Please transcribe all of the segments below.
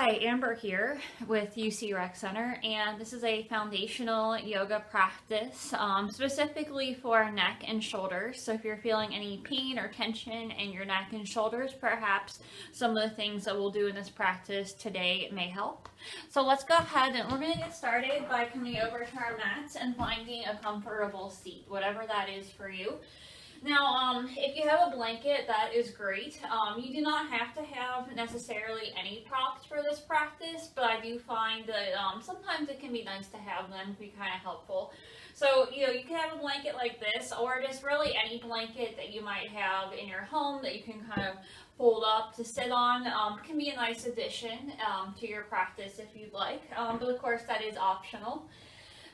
Hi, Amber here with UC Rec Center, and this is a foundational yoga practice specifically for neck and shoulders. So if you're feeling any pain or tension in your neck and shoulders, perhaps some of the things that we'll do in this practice today may help. So let's go ahead and we're going to get started by coming over to our mats and finding a comfortable seat, whatever that is for you. Now, if you have a blanket, that is great. You do not have to have necessarily any props for this practice, but I do find that sometimes it can be nice to have them to be kind of helpful. So, you can have a blanket like this, or just really any blanket that you might have in your home that you can kind of fold up to sit on. Can be a nice addition to your practice if you'd like, but of course that is optional.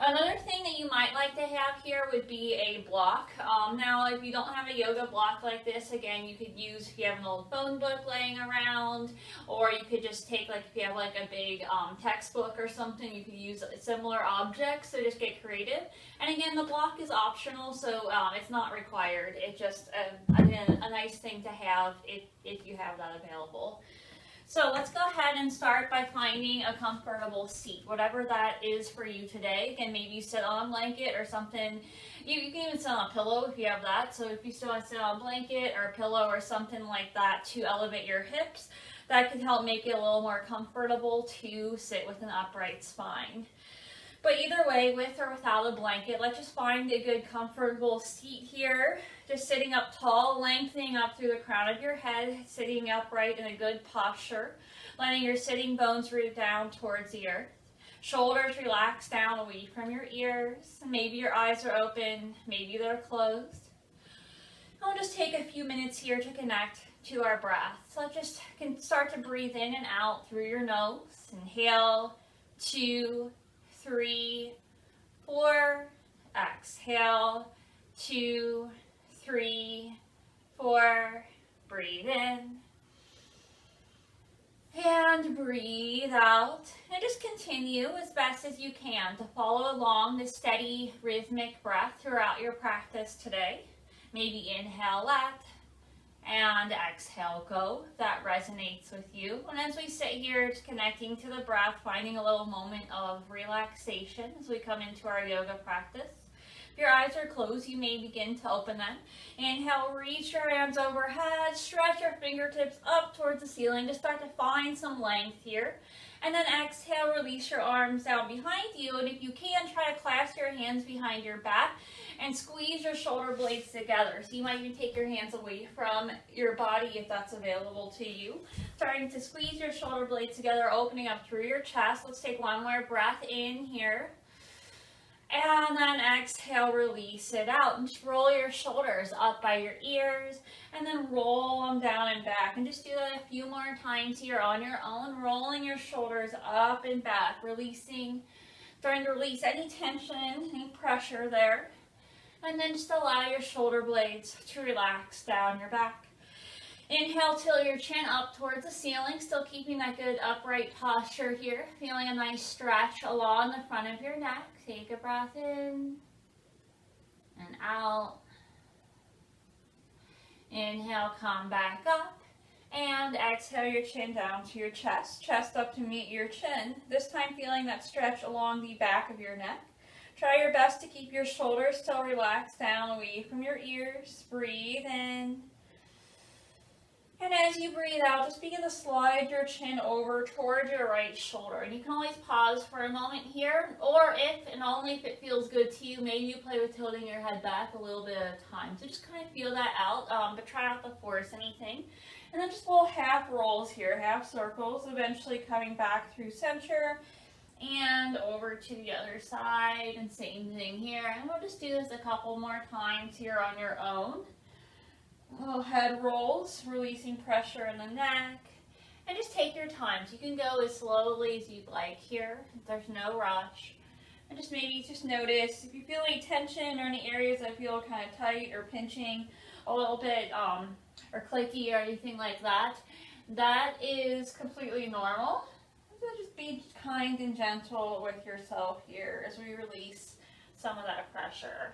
Another thing that you might like to have here would be a block. Now, if you don't have a yoga block like this, again, you could use if you have an old phone book laying around, or you could just take, like, if you have like a big textbook or something, you could use similar objects, so just get creative. And again, the block is optional, so it's not required. It's just, again, a nice thing to have if you have that available. So let's go ahead and start by finding a comfortable seat, whatever that is for you today. Again, maybe you sit on a blanket or something. You can even sit on a pillow if you have that. So if you still want to sit on a blanket or a pillow or something like that to elevate your hips, that can help make it a little more comfortable to sit with an upright spine. But either way, with or without a blanket, let's just find a good comfortable seat here. Just sitting up tall, lengthening up through the crown of your head, sitting upright in a good posture, letting your sitting bones root down towards the earth. Shoulders relax down away from your ears. Maybe your eyes are open, maybe they're closed. I'll just take a few minutes here to connect to our breath. So just start to breathe in and out through your nose. Inhale, 2, 3, 4, exhale, 2, 3, 4, breathe in, and breathe out, and just continue as best as you can to follow along this steady rhythmic breath throughout your practice today. Maybe inhale, let, and exhale, go, if that resonates with you. And as we sit here, just connecting to the breath, finding a little moment of relaxation as we come into our yoga practice. If your eyes are closed, you may begin to open them. Inhale, reach your hands overhead, stretch your fingertips up towards the ceiling to start to find some length here. And then exhale, release your arms down behind you, and if you can, try to clasp your hands behind your back and squeeze your shoulder blades together. So you might even take your hands away from your body if that's available to you. Starting to squeeze your shoulder blades together, opening up through your chest. Let's take one more breath in here. And then exhale, release it out. And just roll your shoulders up by your ears and then roll them down and back. And just do that a few more times here on your own, rolling your shoulders up and back, releasing, starting to release any tension, any pressure there. And then just allow your shoulder blades to relax down your back. Inhale, tilt your chin up towards the ceiling, still keeping that good upright posture here. Feeling a nice stretch along the front of your neck. Take a breath in and out. Inhale, come back up. And exhale your chin down to your chest. Chest up to meet your chin. This time feeling that stretch along the back of your neck. Try your best to keep your shoulders still relaxed down away from your ears. Breathe in. And as you breathe out, just begin to slide your chin over towards your right shoulder. And you can always pause for a moment here, or if and only if it feels good to you, maybe you play with tilting your head back a little bit at a time. So just kind of feel that out, but try not to force anything. And then just little half rolls here, half circles, eventually coming back through center and over to the other side, and same thing here. And we'll just do this a couple more times here on your own. Little head rolls, releasing pressure in the neck. And just take your time. So you can go as slowly as you'd like here. There's no rush. And just maybe notice if you feel any tension or any areas that feel kind of tight or pinching a little bit or clicky or anything like that. That is completely normal. So just be kind and gentle with yourself here as we release some of that pressure.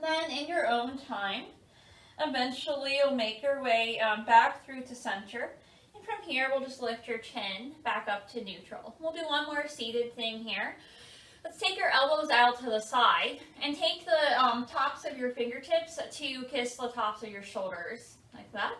then in your own time, eventually you'll make your way back through to center. And from here, we'll just lift your chin back up to neutral. We'll do one more seated thing here. Let's take your elbows out to the side and take the tops of your fingertips to kiss the tops of your shoulders, like that.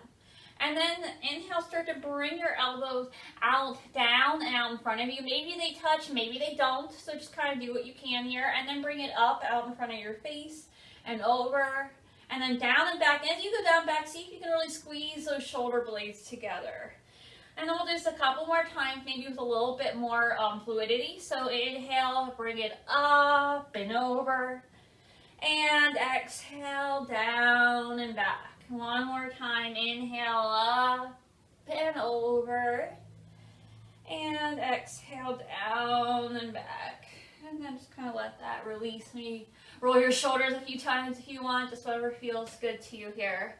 And then inhale, start to bring your elbows out, down, and out in front of you. Maybe they touch, maybe they don't, so just kind of do what you can here. And then bring it up, out in front of your face, and over, and then down and back. As you go down back, see if you can really squeeze those shoulder blades together. And then we'll do this a couple more times, maybe with a little bit more fluidity. So inhale, bring it up and over. And exhale, down and back. One more time, inhale up and over. And exhale, down and back. And then just kind of let that release. Maybe roll your shoulders a few times if you want, just whatever feels good to you here.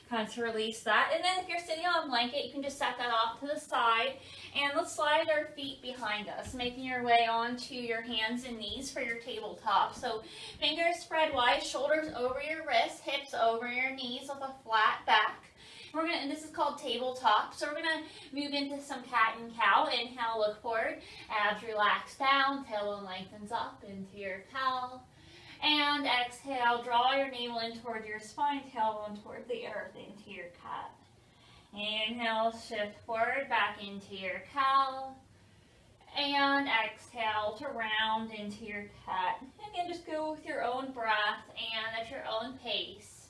Kind of to release that. And then if you're sitting on a blanket, you can just set that off to the side. And let's slide our feet behind us, making your way onto your hands and knees for your tabletop. So fingers spread wide, shoulders over your wrists, hips over your knees with a flat back. And this is called tabletop. So we're gonna move into some cat and cow. Inhale, look forward. Abs relax down, tailbone lengthens up into your cow. And exhale, draw your navel in toward your spine, tailbone toward the earth into your cat. Inhale, shift forward, back into your cow. And exhale to round into your cat. Again, just go with your own breath and at your own pace.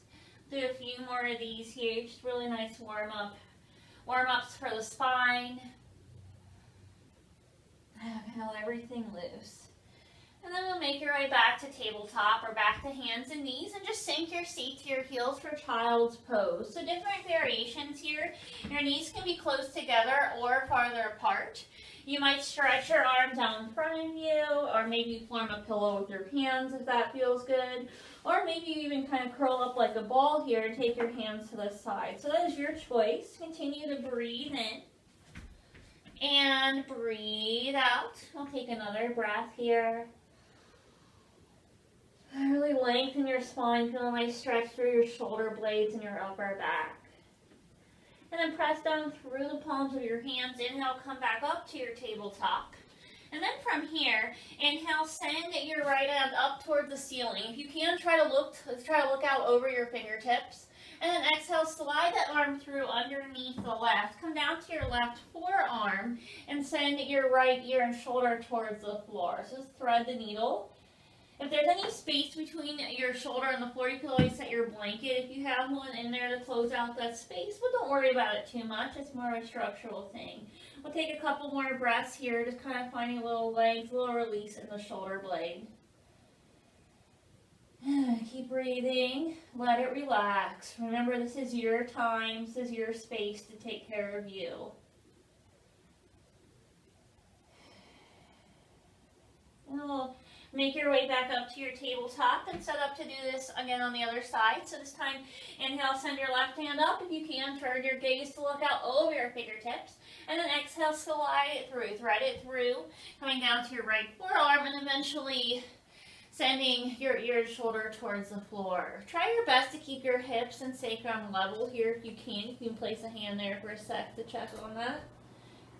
Do a few more of these here, just really nice warm-ups for the spine. Exhale everything loose. And then we'll make your way back to tabletop or back to hands and knees and just sink your seat to your heels for child's pose. So different variations here. Your knees can be close together or farther apart. You might stretch your arms out in front of you, or maybe form a pillow with your hands if that feels good. Or maybe you even kind of curl up like a ball here and take your hands to the side. So that is your choice. Continue to breathe in. And breathe out. I'll take another breath here. Really lengthen your spine, feel a nice stretch through your shoulder blades and your upper back. And then press down through the palms of your hands. Inhale, come back up to your tabletop. And then from here, inhale, send your right hand up toward the ceiling. If you can, try to look out over your fingertips. And then exhale, slide that arm through underneath the left. Come down to your left forearm and send your right ear and shoulder towards the floor. So just thread the needle. If there's any space between your shoulder and the floor, you can always set your blanket if you have one in there to close out that space, but don't worry about it too much. It's more of a structural thing. We'll take a couple more breaths here, just kind of finding a little length, a little release in the shoulder blade. Keep breathing. Let it relax. Remember, this is your time. This is your space to take care of you. And we'll make your way back up to your tabletop and set up to do this again on the other side. So this time, inhale, send your left hand up. If you can, turn your gaze to look out over your fingertips. And then exhale, slide it through, thread it through, coming down to your right forearm and eventually sending your ear and shoulder towards the floor. Try your best to keep your hips and sacrum level here if you can. You can place a hand there for a sec to check on that.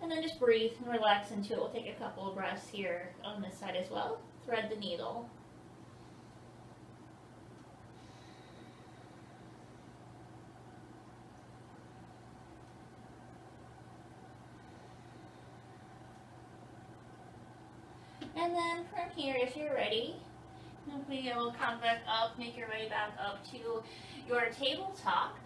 And then just breathe and relax into it. We'll take a couple of breaths here on this side as well. Thread the needle. And then from here, if you're ready, you'll come back up, make your way back up to your tabletop.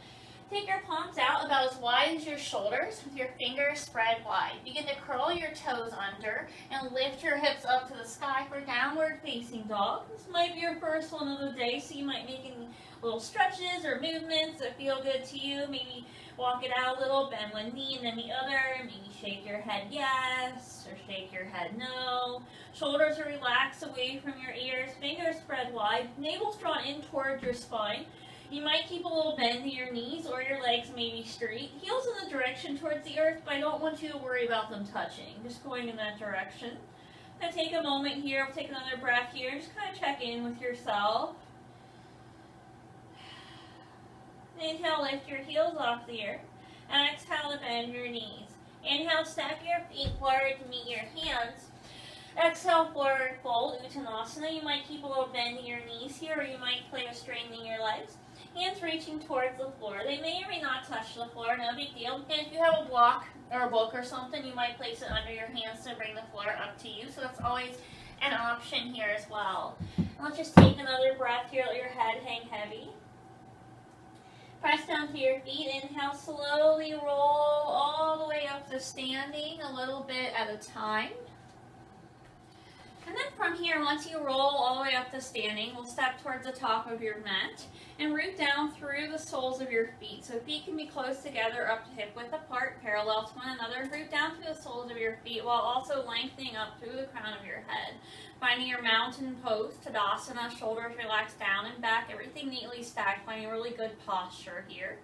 Take your palms out about as wide as your shoulders with your fingers spread wide. Begin to curl your toes under and lift your hips up to the sky for downward facing dog. This might be your first one of the day, so you might make any little stretches or movements that feel good to you. Maybe walk it out a little, bend one knee and then the other. Maybe shake your head yes or shake your head no. Shoulders are relaxed away from your ears, fingers spread wide, navel's drawn in towards your spine. You might keep a little bend in your knees or your legs maybe straight. Heels in the direction towards the earth, but I don't want you to worry about them touching. Just going in that direction. I'm going to take a moment here. I'll take another breath here. Just kind of check in with yourself. Inhale, lift your heels off the earth. Exhale to bend your knees. Inhale, step your feet forward to meet your hands. Exhale, forward fold, Uttanasana. You might keep a little bend in your knees here, or you might play with straightening your legs. Hands reaching towards the floor. They may or may not touch the floor, no big deal. And if you have a block or a book or something, you might place it under your hands to bring the floor up to you. So that's always an option here as well. And let's just take another breath here. Let your head hang heavy. Press down to your feet. Inhale, slowly roll all the way up to standing, a little bit at a time. And then from here, once you roll all the way up to standing, we'll step towards the top of your mat and root down through the soles of your feet. So feet can be close together up to hip width apart, parallel to one another. Root down through the soles of your feet while also lengthening up through the crown of your head. Finding your mountain pose, Tadasana, shoulders relaxed down and back, everything neatly stacked, finding a really good posture here.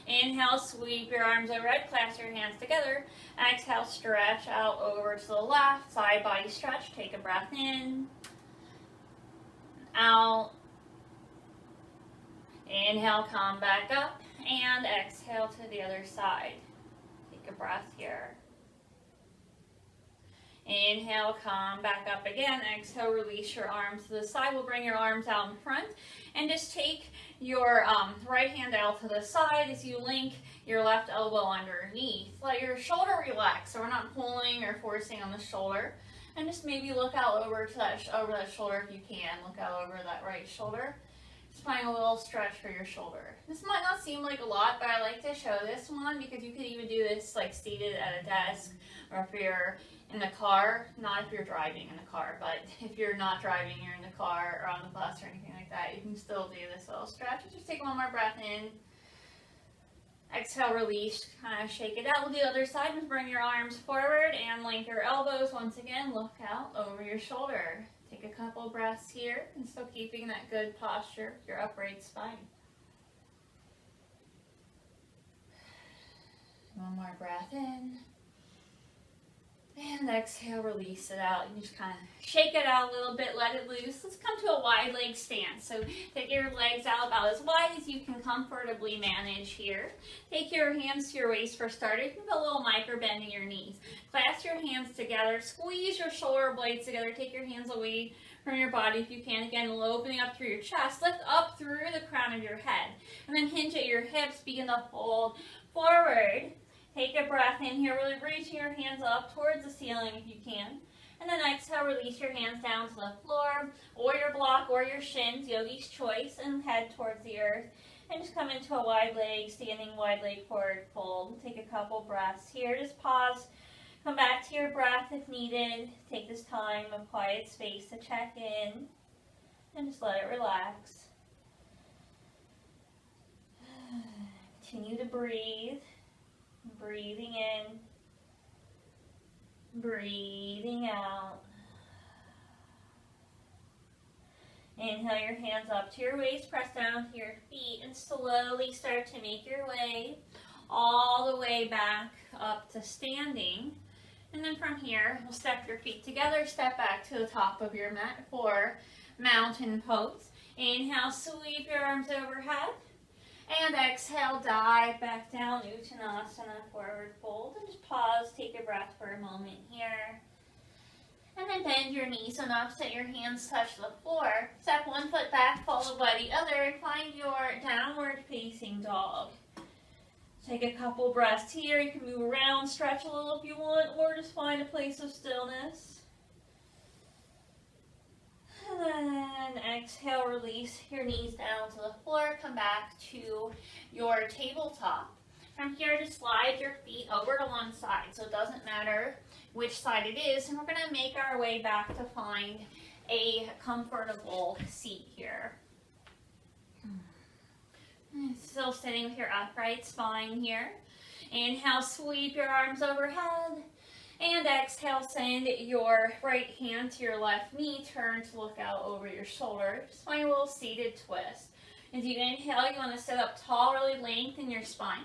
Inhale, sweep your arms overhead, clasp your hands together. Exhale, stretch out over to the left, side body stretch. Take a breath in, out. Inhale, come back up, and exhale to the other side. Take a breath here. Inhale, come back up again. Exhale, release your arms to the side. We'll bring your arms out in front and just take your right hand out to the side as you link your left elbow underneath. Let your shoulder relax, so we're not pulling or forcing on the shoulder. And just maybe look out over that shoulder if you can. Look out over that right shoulder. Just find a little stretch for your shoulder. This might not seem like a lot, but I like to show this one because you could even do this like seated at a desk, or if you're in the car, not if you're driving in the car, but if you're not driving, you're in the car or on the bus or anything like that, you can still do this little stretch. Just take one more breath in. Exhale, release, kind of shake it out. We'll do the other side. Just bring your arms forward and link your elbows. Once again, look out over your shoulder. Take a couple breaths here and still keeping that good posture, your upright spine. One more breath in. And exhale, release it out. You just kind of shake it out a little bit, let it loose. Let's come to a wide leg stance. So take your legs out about as wide as you can comfortably manage here. Take your hands to your waist for starters. You can put a little micro bend in your knees. Clasp your hands together. Squeeze your shoulder blades together. Take your hands away from your body if you can. Again, opening up through your chest. Lift up through the crown of your head. And then hinge at your hips. Begin to fold forward. Take a breath in here, really reaching your hands up towards the ceiling if you can. And then exhale, release your hands down to the floor, or your block, or your shins, yogi's choice, and head towards the earth. And just come into a wide leg, standing wide leg forward fold. Take a couple breaths here. Just pause, come back to your breath if needed. Take this time of quiet space to check in, and just let it relax. Continue to breathe. Breathing in, breathing out. Inhale your hands up to your waist, press down to your feet, and slowly start to make your way all the way back up to standing. And then from here, we'll step your feet together, step back to the top of your mat for mountain pose. Inhale, sweep your arms overhead. And exhale, dive back down, Uttanasana, forward fold. And just pause, take a breath for a moment here. And then bend your knees enough so your hands touch the floor. Step one foot back, followed by the other, and find your downward facing dog. Take a couple breaths here. You can move around, stretch a little if you want, or just find a place of stillness. And then exhale, release your knees down to the floor. Come back to your tabletop. From here, just slide your feet over to one side. So it doesn't matter which side it is. And we're going to make our way back to find a comfortable seat here. Still sitting with your upright spine here. Inhale, sweep your arms overhead. And exhale, send your right hand to your left knee. Turn to look out over your shoulder. Just find a little seated twist. As you inhale, you want to sit up tall, really lengthen your spine.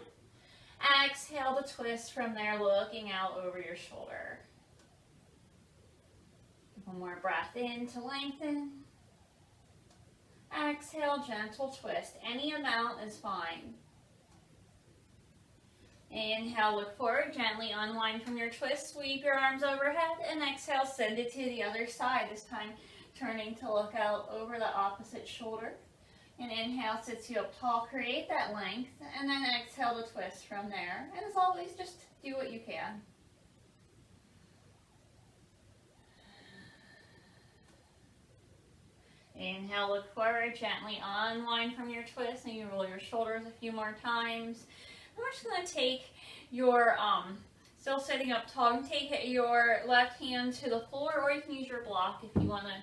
Exhale to twist from there, looking out over your shoulder. One more breath in to lengthen. Exhale, gentle twist. Any amount is fine. Inhale, look forward, gently unwind from your twist, sweep your arms overhead, and exhale, send it to the other side, this time turning to look out over the opposite shoulder. And inhale sits you up tall, create that length, and then exhale to twist from there. And as always, just do what you can. Inhale, look forward, gently unwind from your twist, and you roll your shoulders a few more times. And we're just going to take your, still sitting up tall, and take your left hand to the floor, or you can use your block if you want to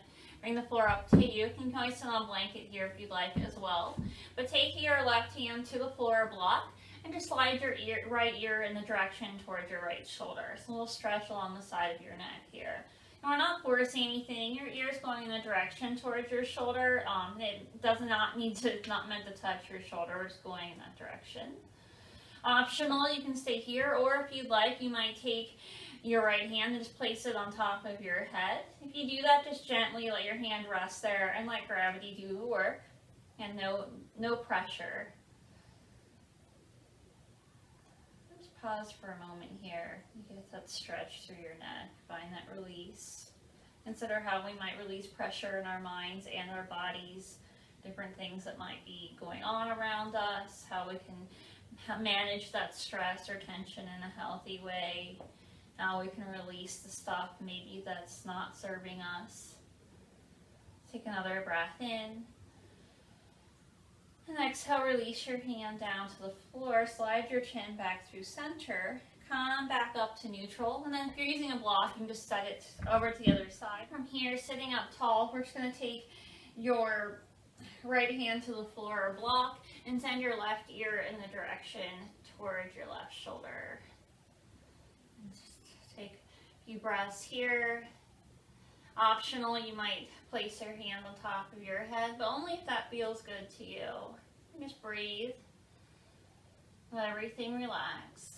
bring the floor up to you. You can always sit on a blanket here if you'd like as well. But take your left hand to the floor block, and just slide your right ear in the direction towards your right shoulder. So a little stretch along the side of your neck here. And we're not forcing anything. Your ear is going in the direction towards your shoulder. It does not need to, it's not meant to touch your shoulder. We're just going in that direction. Optional, you can stay here, or if you'd like, you might take your right hand and just place it on top of your head. If you do that, just gently let your hand rest there and let gravity do the work, and no pressure. Just pause for a moment here. You get that stretch through your neck, find that release. Consider how we might release pressure in our minds and our bodies, different things that might be going on around us, how we can manage that stress or tension in a healthy way. Now we can release the stuff maybe that's not serving us. Take another breath in. And exhale, release your hand down to the floor. Slide your chin back through center. Come back up to neutral. And then if you're using a block, you can just set it over to the other side. From here, sitting up tall, we're just going to take your right hand to the floor or block and send your left ear in the direction towards your left shoulder. And just take a few breaths here. Optional, you might place your hand on top of your head, but only if that feels good to you. And just breathe. Let everything relax.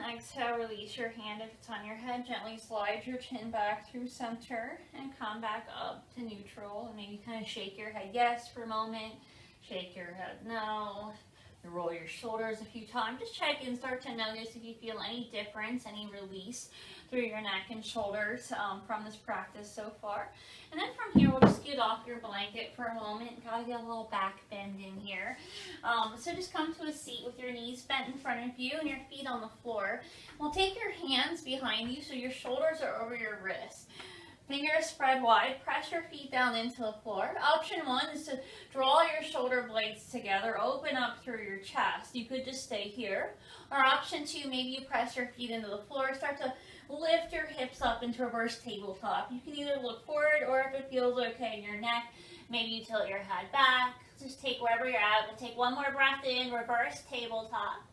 Exhale, release your hand if it's on your head. Gently slide your chin back through center and come back up to neutral. And maybe kind of shake your head yes for a moment. Shake your head no. You roll your shoulders a few times. Just check and start to notice if you feel any difference, any release through your neck and shoulders from this practice so far. And then from here, we'll just get off your blanket for a moment. Gotta get a little back bend in here. So just come to a seat with your knees bent in front of you and your feet on the floor. We'll take your hands behind you so your shoulders are over your wrists. Fingers spread wide, press your feet down into the floor. Option one is to draw your shoulder blades together, open up through your chest. You could just stay here. Or option two, maybe you press your feet into the floor, start to lift your hips up into reverse tabletop. You can either look forward, or if it feels okay in your neck, maybe you tilt your head back. Just take wherever you're at. We'll take one more breath in, reverse tabletop.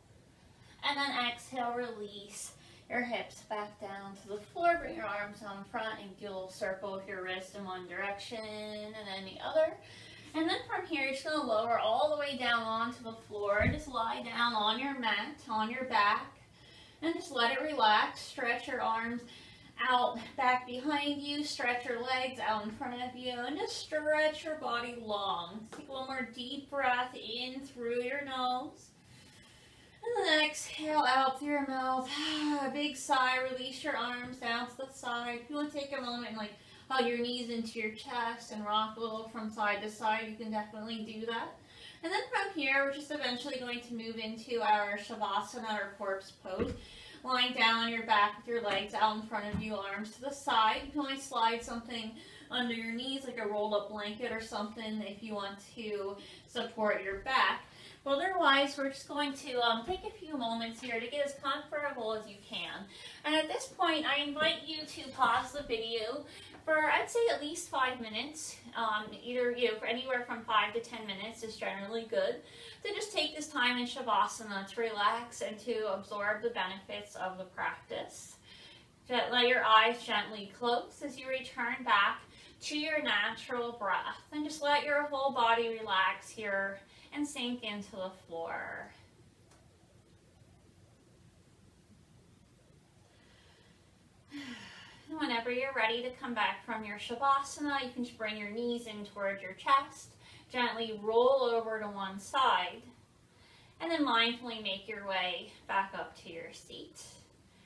And then exhale, release your hips back down to the floor. Bring your arms on front and do a little circle with your wrist in one direction and then the other. And then from here, you're just going to lower all the way down onto the floor and just lie down on your mat, on your back, and just let it relax. Stretch your arms out back behind you, stretch your legs out in front of you, and just stretch your body long. Take one more deep breath in through your nose. And then exhale out through your mouth. A big sigh. Release your arms down to the side. If you want to take a moment and hug your knees into your chest and rock a little from side to side, you can definitely do that. And then from here, we're just eventually going to move into our Shavasana or corpse pose. Lying down on your back with your legs out in front of you, arms to the side. You can always slide something under your knees, like a rolled up blanket or something, if you want to support your back. Otherwise, we're just going to take a few moments here to get as comfortable as you can. And at this point, I invite you to pause the video for, I'd say, at least 5 minutes. For anywhere from 5 to 10 minutes is generally good. To just take this time in Shavasana to relax and to absorb the benefits of the practice. Let your eyes gently close as you return back to your natural breath. And just let your whole body relax here and sink into the floor. whenever you're ready to come back from your Shavasana, you can just bring your knees in towards your chest, gently roll over to one side, and then mindfully make your way back up to your seat.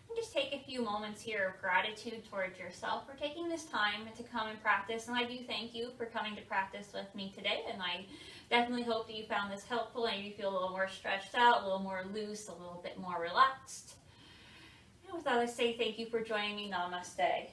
And just take a few moments here of gratitude towards yourself for taking this time to come and practice. And I do thank you for coming to practice with me today. And I definitely hope that you found this helpful and you feel a little more stretched out, a little more loose, a little bit more relaxed. And with that, I say thank you for joining me. Namaste.